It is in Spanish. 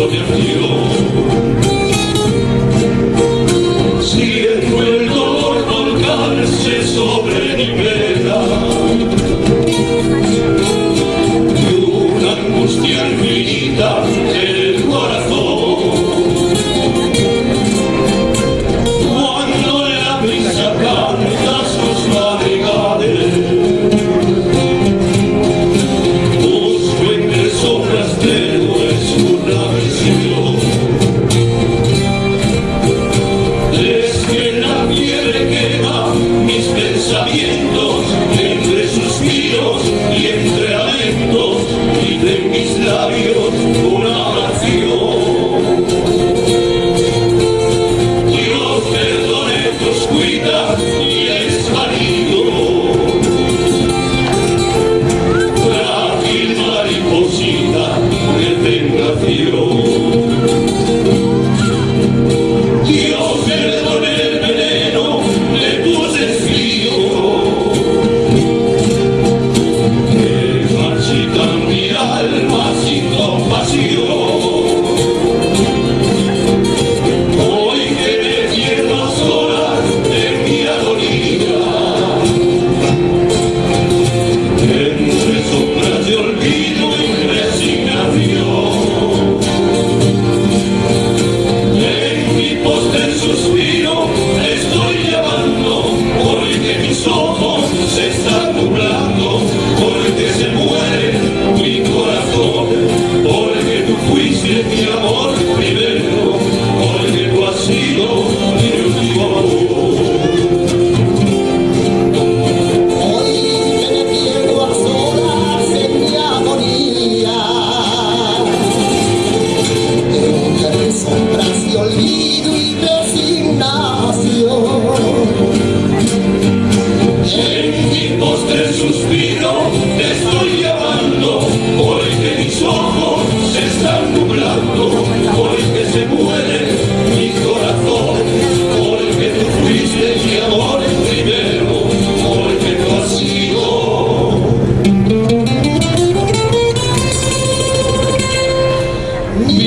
soñación. Siento el dolor volcarse sobre mi pena y una angustia infinita en el corazón. Cuando la brisa canta sus madrigales, busco entre sombras tenues una visión. Es que la nieve quema mis pensamientos, entre suspiros y entre lamentos, y de mis labios una oración. Dios perdone tu oscuridad y extravío, frágil mariposita de tentación. Dios perdone el veneno de tus desvíos que marchitan mi alma sin compasión. Hoy que me pierdo sola en mi agonía, entre sombras de olvido y resignación, en mi postrer suspiro estoy llamando, porque mis ojos se están nublando, porque se muere mi corazón, porque tú fuiste mi amor primero, porque tú has sido mi último amor. Hoy que me pierdo a solas en mi agonía, entre sombras de olvido y resignación, En mi postrer suspiro te estoy llamando, porque mis ojos se están nublando, porque se muere mi corazón, porque tú fuiste mi amor primero, porque tú has sido mi